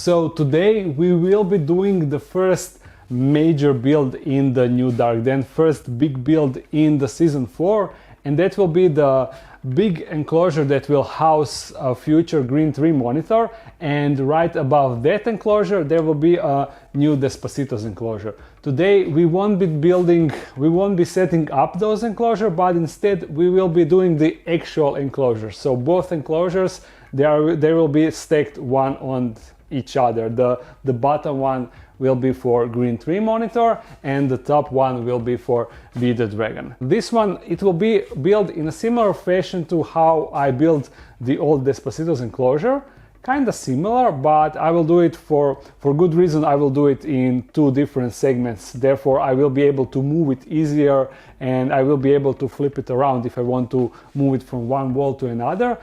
So today we will be doing the first major build in the new Dark Den, first big build in the season 4, and that will be the big enclosure that will house a future Green 3 monitor, and right above that enclosure there will be a new Despacitos enclosure. Today we won't be setting up those enclosures, but instead we will be doing the actual enclosure. So both enclosures, they will be stacked one on each other. The bottom one will be for Green 3 monitor and the top one will be for Be the Dragon. This one, it will be built in a similar fashion to how I built the old Despacitos enclosure. Kind of similar, but I will do it for good reason. I will do it in two different segments. Therefore, I will be able to move it easier and I will be able to flip it around if I want to move it from one wall to another.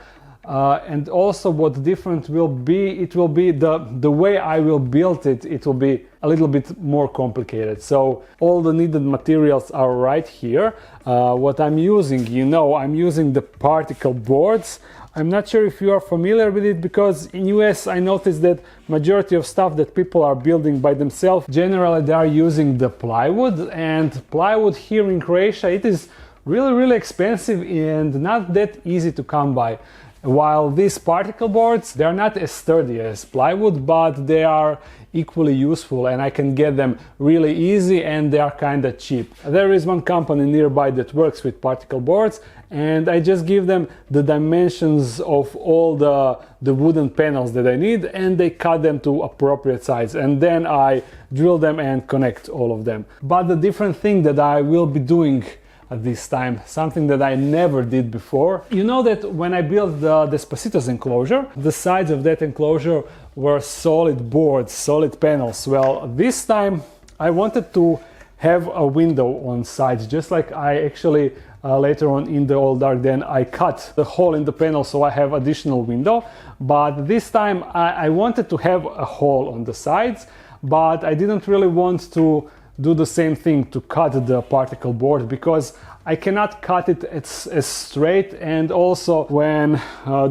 And also what different will be, it will be the way I will build it, it will be a little bit more complicated. So all the needed materials are right here. What I'm using, I'm using the particle boards. I'm not sure if you are familiar with it, because in US I noticed that majority of stuff that people are building by themselves, generally they are using the plywood, and plywood here in Croatia, it is really expensive and not that easy to come by. While these particle boards, they are not as sturdy as plywood, but they are equally useful and I can get them really easy and they are kind of cheap. There is one company nearby that works with particle boards, and I just give them the dimensions of all the wooden panels that I need, and they cut them to appropriate size, and then I drill them and connect all of them. But the different thing that I will be doing at this time, something that I never did before. You know that when I built the Despacitos enclosure, the sides of that enclosure were solid boards, solid panels. Well, this time I wanted to have a window on sides, just like I actually later on in the old Dark Den I cut the hole in the panel so I have additional window. But this time I wanted to have a hole on the sides, but I didn't really want to do the same thing to cut the particle board, because I cannot cut it as straight, and also when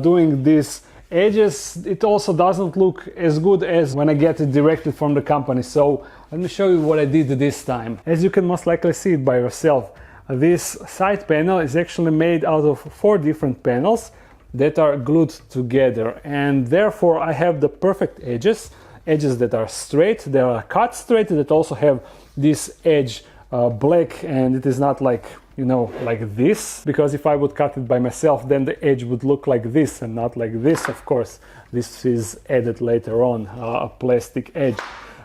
doing these edges it also doesn't look as good as when I get it directly from the company. So let me show you what I did this time. As you can most likely see it by yourself, this side panel is actually made out of 4 different panels that are glued together, and therefore I have the perfect edges that are straight, they are cut straight, that also have this edge black, and it is not like, like this, because if I would cut it by myself then the edge would look like this and not like this. Of course, this is added later on, a plastic edge,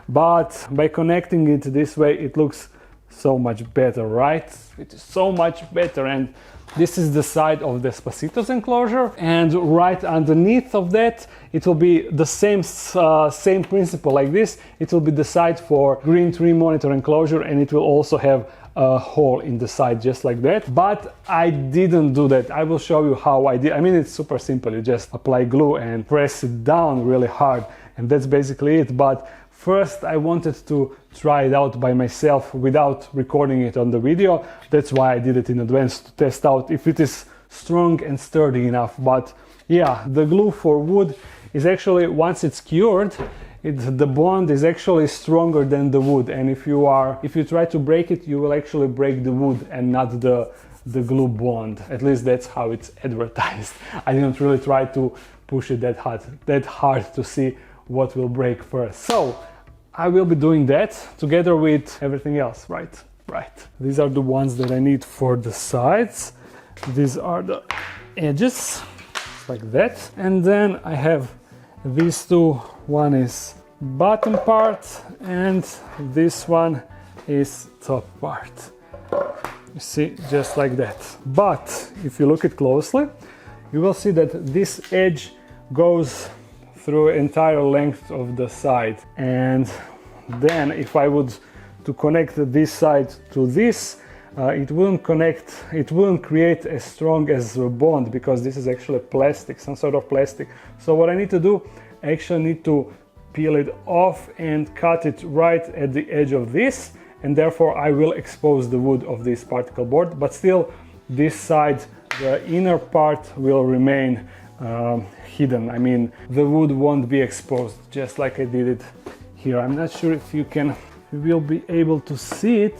but by connecting it this way it looks so much better, right? It is so much better. And this is the side of the Despacitos enclosure, and right underneath of that it will be the same principle like this. It will be the side for Green 3 monitor enclosure, and it will also have a hole in the side just like that. But I didn't do that. I will show you how I did. I mean, it's super simple. You just apply glue and press it down really hard, and that's basically it. But first I wanted to try it out by myself without recording it on the video. That's why I did it in advance, to test out if it is strong and sturdy enough. But yeah, the glue for wood is actually, once it's cured, the bond is actually stronger than the wood, and if you try to break it, you will actually break the wood and not the glue bond. At least that's how it's advertised. I didn't really try to push it that hard to see what will break first. So I will be doing that together with everything else, right? These are the ones that I need for the sides. These are the edges, like that. And then I have these two. One is bottom part and this one is top part. You see, just like that. But if you look it closely, you will see that this edge goes through entire length of the side, and then if I would to connect this side to this, it wouldn't create as strong as a bond, because this is actually plastic, some sort of plastic. So what I need to do, I actually need to peel it off and cut it right at the edge of this, and therefore I will expose the wood of this particle board, but still this side, the inner part, will remain hidden. I mean, the wood won't be exposed, just like I did it here. I'm not sure if you will be able to see it,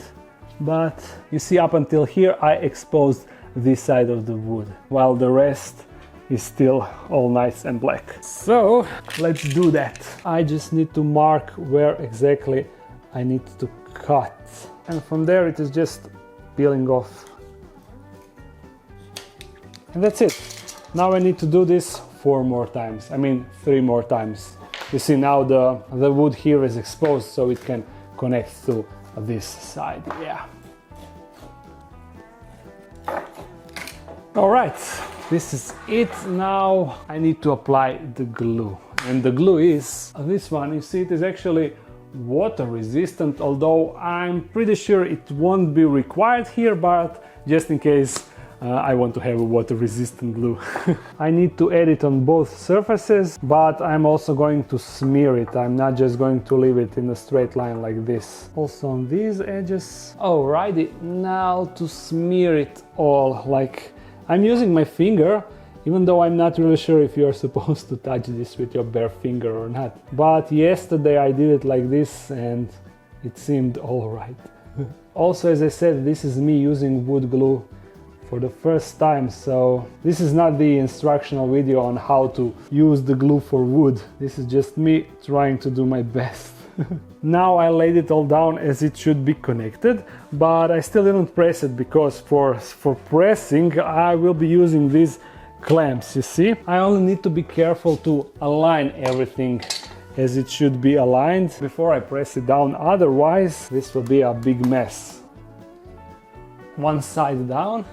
but you see, up until here I exposed this side of the wood, while the rest is still all nice and black. So let's do that. I just need to mark where exactly I need to cut, and from there it is just peeling off, and that's it. Now I need to do this 4 more times, I mean 3 more times. You see, now the wood here is exposed, so it can connect to this side. Yeah. All right, this is it. Now I need to apply the glue, and the glue is this one. You see, it is actually water resistant, although I'm pretty sure it won't be required here, but just in case I want to have a water resistant glue. I need to add it on both surfaces, but I'm also going to smear it. I'm not just going to leave it in a straight line like this. Also on these edges. Alrighty, now to smear it all. Like, I'm using my finger, even though I'm not really sure if you're supposed to touch this with your bare finger or not. But yesterday I did it like this and it seemed alright. Also, as I said, this is me using wood glue for the first time, so this is not the instructional video on how to use the glue for wood. This is just me trying to do my best. Now I laid it all down as it should be connected, but I still didn't press it because for pressing I will be using these clamps, you see. I only need to be careful to align everything as it should be aligned before I press it down, otherwise this will be a big mess. One side down.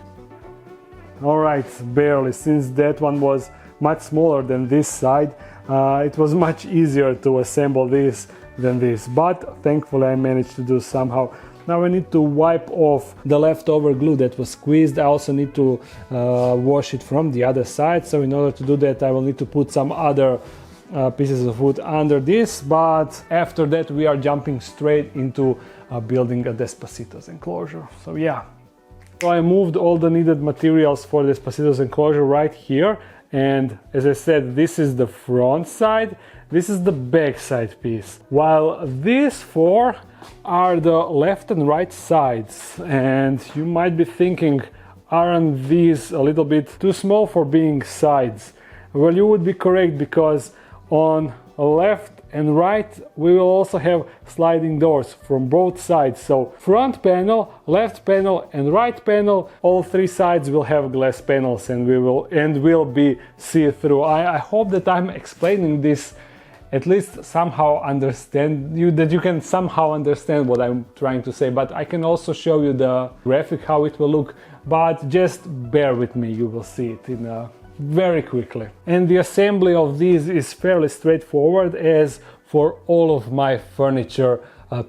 Alright, barely, since that one was much smaller than this side, it was much easier to assemble this than this, but thankfully I managed to do somehow. Now I need to wipe off the leftover glue that was squeezed. I also need to wash it from the other side, so in order to do that I will need to put some other pieces of wood under this, but after that we are jumping straight into building a Despacito's enclosure. So yeah. So I moved all the needed materials for Despacito's enclosure right here, and as I said, this is the front side, this is the back side piece, while these 4 are the left and right sides. And you might be thinking, aren't these a little bit too small for being sides? Well, you would be correct, because on left and right we will also have sliding doors from both sides. So front panel, left panel and right panel, all 3 sides will have glass panels and will be see-through. I hope that I'm explaining this at least somehow that you can somehow understand what I'm trying to say, but I can also show you the graphic how it will look, but just bear with me, you will see it in very quickly. And the assembly of these is fairly straightforward, as for all of my furniture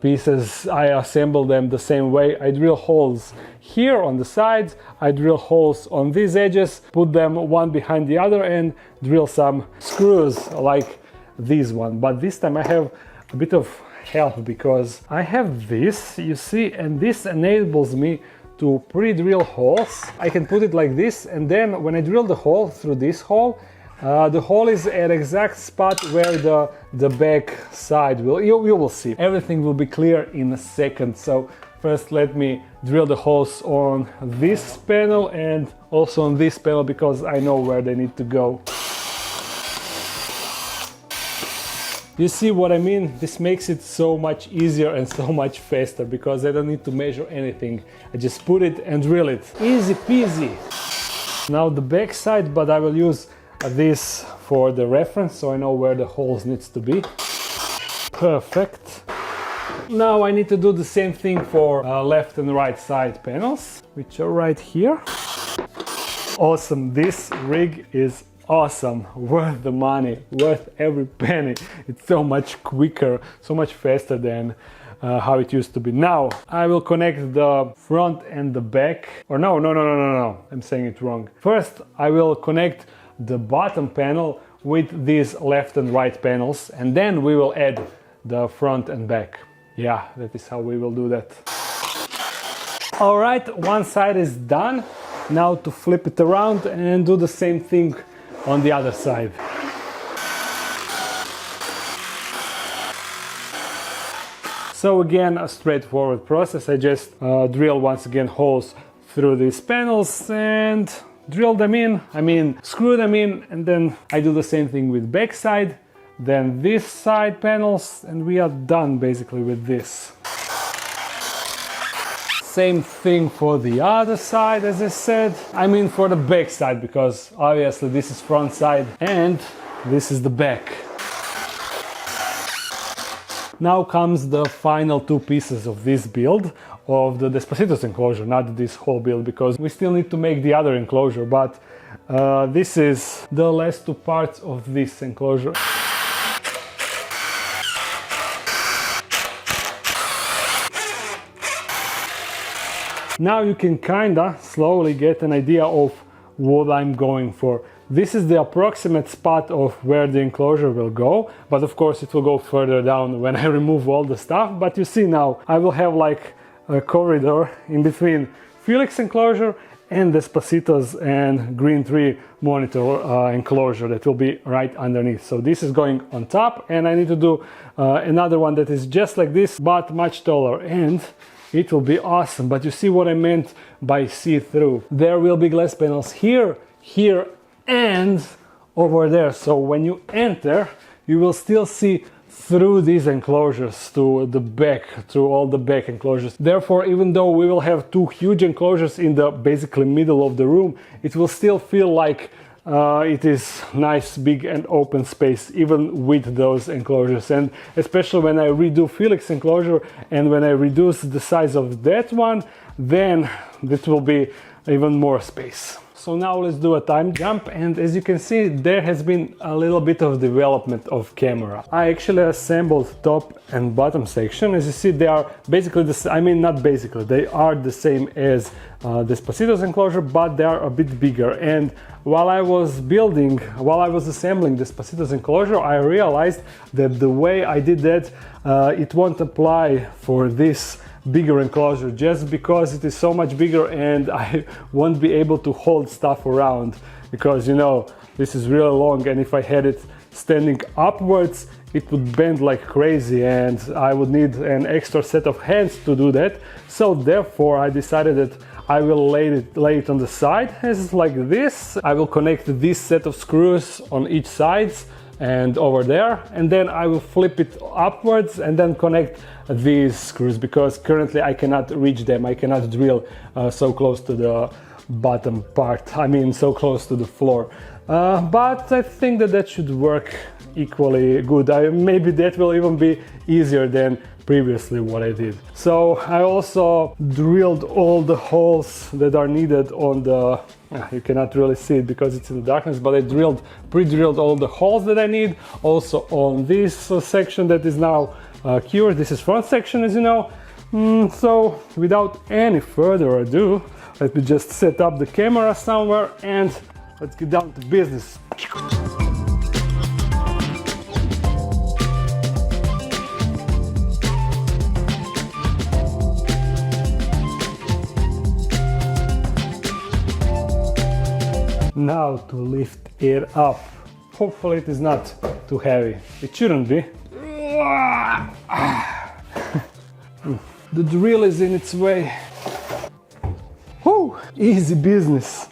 pieces I assemble them the same way. I drill holes here on the sides, I drill holes on these edges, put them one behind the other and drill some screws like this one. But this time I have a bit of help, because I have this, you see, and this enables me to pre-drill holes. I can put it like this, and then when I drill the hole through this hole, the hole is at exact spot where the back side will, you will see. Everything will be clear in a second. So first let me drill the holes on this panel and also on this panel, because I know where they need to go. You see what I mean? This makes it so much easier and so much faster, because I don't need to measure anything. I just put it and drill it. Easy peasy. Now the back side, but I will use this for the reference, so I know where the holes needs to be. Perfect. Now I need to do the same thing for left and right side panels, which are right here. Awesome, this rig is awesome, worth the money, worth every penny. It's so much quicker, so much faster than how it used to be. Now I will connect the front and the back, or no, I'm saying it wrong. First I will connect the bottom panel with these left and right panels, and then we will add the front and back. Yeah, that is how we will do that. All right, one side is done. Now to flip it around and do the same thing on the other side. So again, a straightforward process. I just drill once again holes through these panels and drill them in, screw them in, and then I do the same thing with back side, then this side panels, and we are done basically with this. Same thing for the other side, as I said. For the back side, because obviously this is front side and this is the back. Now comes the final two pieces of this build, of the Despacitos enclosure, not this whole build, because we still need to make the other enclosure, but this is the last two parts of this enclosure. Now you can kinda slowly get an idea of what I'm going for. This is the approximate spot of where the enclosure will go, but of course it will go further down when I remove all the stuff. But you see now, I will have like a corridor in between Felix enclosure and Despacitos and Green Tree monitor enclosure that will be right underneath. So this is going on top, and I need to do another one that is just like this, but much taller, and it will be awesome. But you see what I meant by see-through. There will be glass panels here, here, and over there. So when you enter, you will still see through these enclosures to the back, through all the back enclosures. Therefore, even though we will have two huge enclosures in the basically middle of the room, it will still feel like it is nice, big and open space, even with those enclosures. And especially when I redo Felix enclosure and when I reduce the size of that one, then it will be even more space. So now let's do a time jump, and as you can see, there has been a little bit of development of camera. I actually assembled top and bottom section. As you see, they are basically not basically, they are the same as Despacitos enclosure, but they are a bit bigger. And while I was assembling Despacitos enclosure, I realized that the way I did that, it won't apply for this bigger enclosure, just because it is so much bigger and I won't be able to hold stuff around, because this is really long, and if I had it standing upwards it would bend like crazy and I would need an extra set of hands to do that. So therefore I decided that I will lay it on the side as like this. I will connect this set of screws on each side and over there, and then I will flip it upwards and then connect these screws, because currently I cannot reach them. I cannot drill so close to the bottom part, so close to the floor. But I think that should work equally good. Maybe that will even be easier than previously what I did. So I also drilled all the holes that are needed on the, you cannot really see it because it's in the darkness, but I pre-drilled all the holes that I need. Also on this section that is now cured. This is front section, as you know. So without any further ado, let me just set up the camera somewhere and let's get down to business. Now to lift it up. Hopefully it is not too heavy. It shouldn't be. The drill is in its way. Whew, easy business.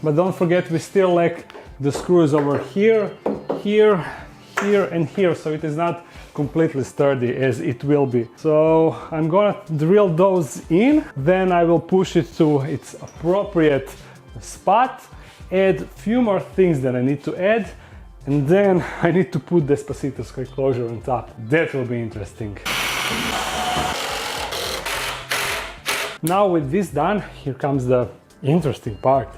But don't forget, we still lack the screws over here, here, here and here, so it is not completely sturdy as it will be. So I'm gonna drill those in, then I will push it to its appropriate spot, add a few more things that I need to add, and then I need to put Despacitos enclosure on top. That will be interesting. Now with this done, here comes the interesting part.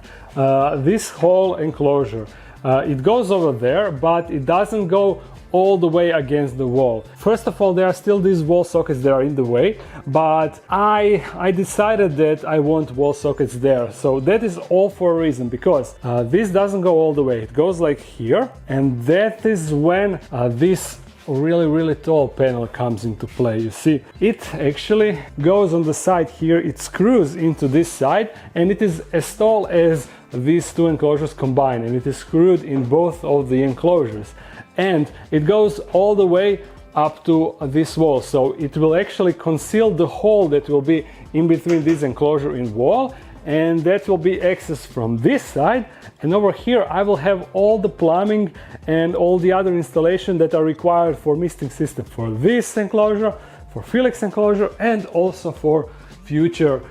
This whole enclosure, it goes over there, but it doesn't go all the way against the wall. First of all, there are still these wall sockets that are in the way, but I decided that I want wall sockets there. So that is all for a reason, because this doesn't go all the way. It goes like here, and that is when this really tall panel comes into play. You see, it actually goes on the side here, it screws into this side, and it is as tall as these two enclosures combined, and it is screwed in both of the enclosures, and it goes all the way up to this wall, so it will actually conceal the hole that will be in between this enclosure and wall, and that will be accessed from this side. And over here I will have all the plumbing and all the other installation that are required for misting system for this enclosure, for Felix enclosure, and also for future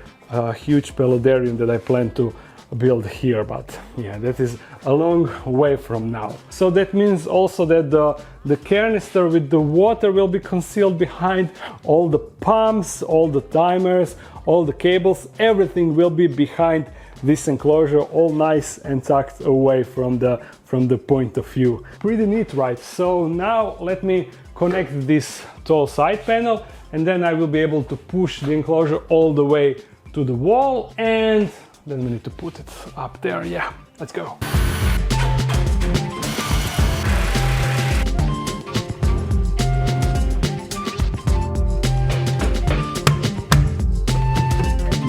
huge paludarium that I plan to build here. But yeah, that is a long way from now. So that means also that the canister with the water will be concealed behind all the pumps, all the timers, all the cables, everything will be behind this enclosure, all nice and tucked away from the point of view. Pretty neat, right? So now let me connect this tall side panel, and then I will be able to push the enclosure all the way to the wall, and then we need to put it up there. Yeah, let's go.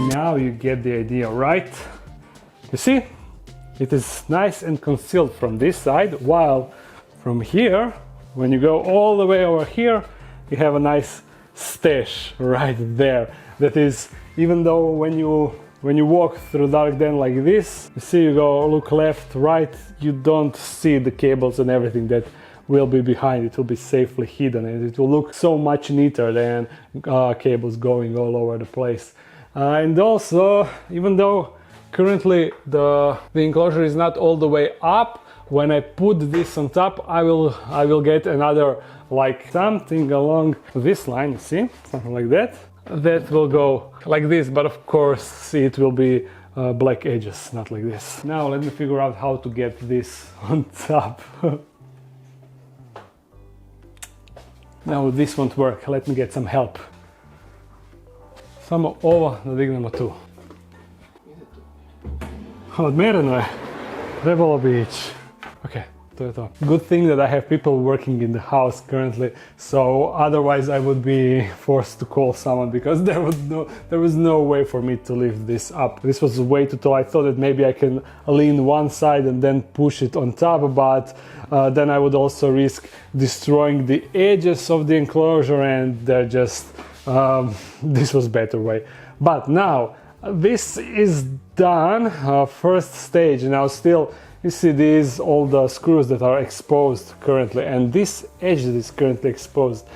Now you get the idea, right? You see, it is nice and concealed from this side, while from here, when you go all the way over here, you have a nice stash right there. That is, even though when you walk through dark den like this, you see, you go look left, right, you don't see the cables and everything that will be behind. It will be safely hidden, and it will look so much neater than cables going all over the place. And also, even though currently the enclosure is not all the way up, when I put this on top, I will get another, like something along this line, you see, something like that. That will go like this, but of course it will be black edges, not like this. Now let me figure out how to get this on top. No, this won't work. Let me get some help. Samo ovo da dignemo tu. Odmereno je. Trebalo bi ići. Okay, to je to. Good thing that I have people working in the house currently, so otherwise I would be forced to call someone, because there was no way for me to lift this up. This was way too tall. I thought that maybe I can lean one side and then push it on top, but then I would also risk destroying the edges of the enclosure, and they're just this was better way. But now this is done, first stage. Now still you see these all the screws that are exposed currently, and this edge that is currently exposed.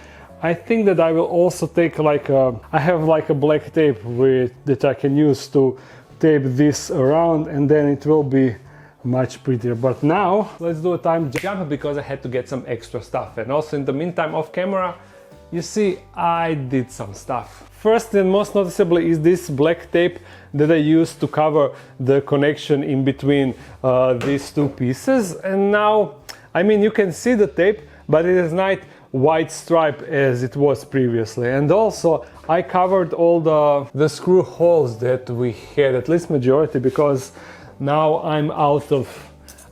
I think that I will also take I have like a black tape that I can use to tape this around, and then it will be much prettier. But now let's do a time jump, because I had to get some extra stuff, and also in the meantime off camera, you see, I did some stuff. First and most noticeably is this black tape that I used to cover the connection in between these two pieces. And now, I mean, you can see the tape, but it is not white stripe as it was previously. And also, I covered all the screw holes that we had, at least majority, because now I'm out of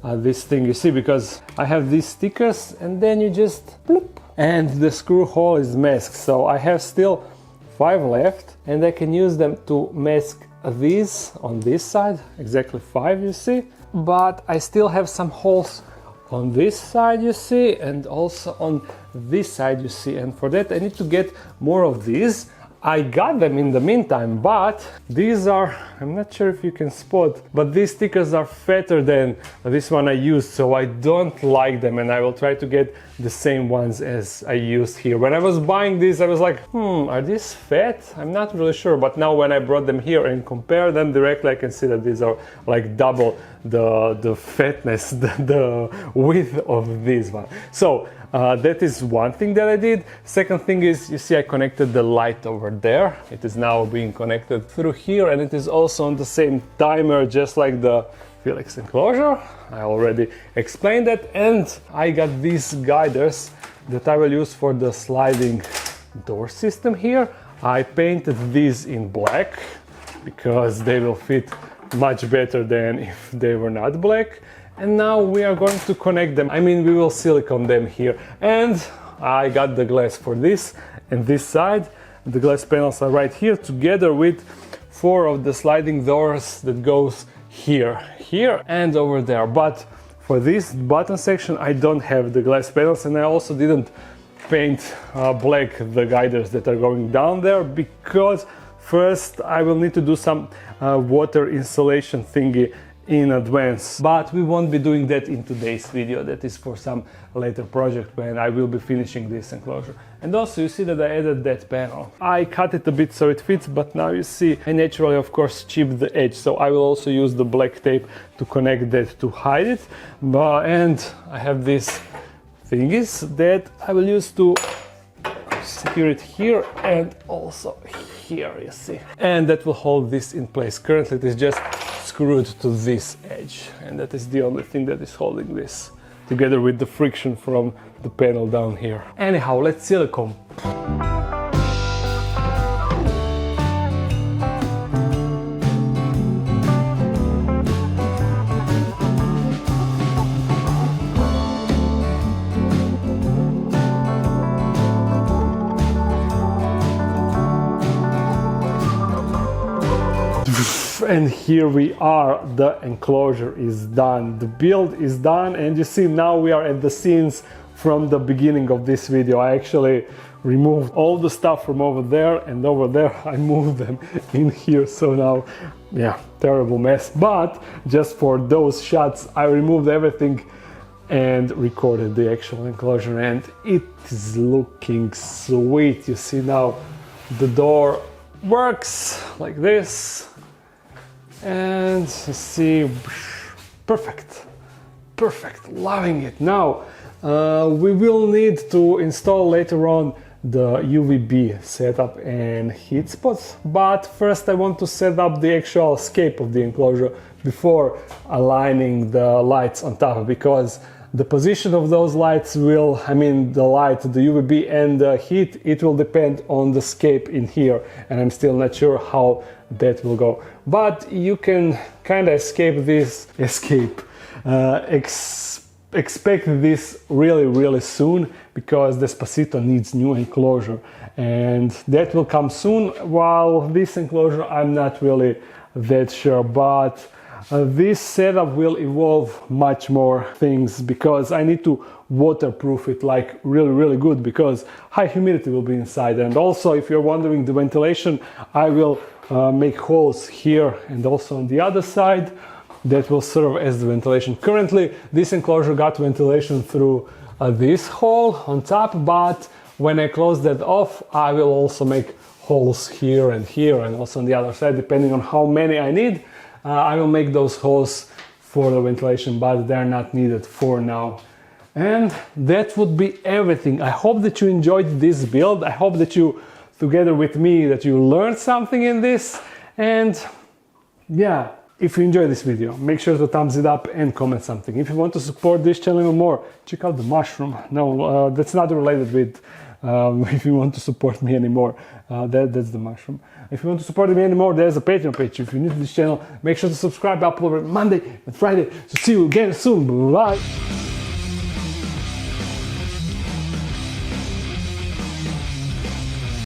this thing, you see, because I have these stickers, and then you just bloop, and the screw hole is masked. So I have still 5 left, and I can use them to mask these on this side, exactly 5, you see. But I still have some holes on this side, you see, and also on this side, you see. And for that I need to get more of these. I got them in the meantime, but these are, I'm not sure if you can spot, but these stickers are fatter than this one I used, so I don't like them, and I will try to get the same ones as I used here. When I was buying these, I was like, are these fat? I'm not really sure, but now when I brought them here and compare them directly, I can see that these are like double the fatness, the width of this one. So that is one thing that I did. Second thing is, you see, I connected the light over there. It is now being connected through here, and it is also on the same timer, just like the Felix enclosure. I already explained that. And I got these guiders that I will use for the sliding door system here. I painted these in black because they will fit much better than if they were not black. And now we are going to connect them. I mean, we will silicone them here. And I got the glass for this and this side. The glass panels are right here together with 4 of the sliding doors that goes here, here and over there. But for this bottom section I don't have the glass panels, and I also didn't paint black the guiders that are going down there, because first I will need to do some water insulation thingy in advance, but we won't be doing that in today's video. That is for some later project when I will be finishing this enclosure. And also you see that I added that panel. I cut it a bit so it fits, but now you see I naturally of course chipped the edge, so I will also use the black tape to connect that to hide it. And I have these thingies that I will use to secure it here and also here, you see, and that will hold this in place. Currently it is just screwed to this edge, and that is the only thing that is holding this together with the friction from the panel down here. Anyhow, let's silicone. And here we are, the enclosure is done, the build is done, and you see now we are at the scenes from the beginning of this video. I actually removed all the stuff from over there and over there, I moved them in here, so now, yeah, terrible mess. But just for those shots I removed everything and recorded the actual enclosure, and it is looking sweet. You see now the door works like this. And you see, perfect, loving it. Now we will need to install later on the UVB setup and heat spots, but first I want to set up the actual scape of the enclosure before aligning the lights on top, because the position of those lights will, I mean the light, the UVB and the heat, it will depend on the scape in here, and I'm still not sure how that will go. But you can kind of expect this really soon, because Despacito needs new enclosure, and that will come soon. While this enclosure I'm not really that sure, but this setup will involve much more things, because I need to waterproof it like really good, because high humidity will be inside. And also, if you're wondering the ventilation, I will make holes here and also on the other side that will serve as the ventilation. Currently this enclosure got ventilation through this hole on top, but when I close that off I will also make holes here and also on the other side, depending on how many I need. I will make those holes for the ventilation, but they're not needed for now. And that would be everything. I hope that you enjoyed this build. I hope that you, together with me, that you learned something in this. And yeah, if you enjoyed this video, make sure to thumbs it up and comment something. If you want to support this channel even more, check out the mushroom. No, that's not related with if you want to support me anymore. That's the mushroom. If you want to support me anymore, there's a Patreon page. If you're new to this channel, make sure to subscribe. I upload every Monday and Friday. So see you again soon. Bye.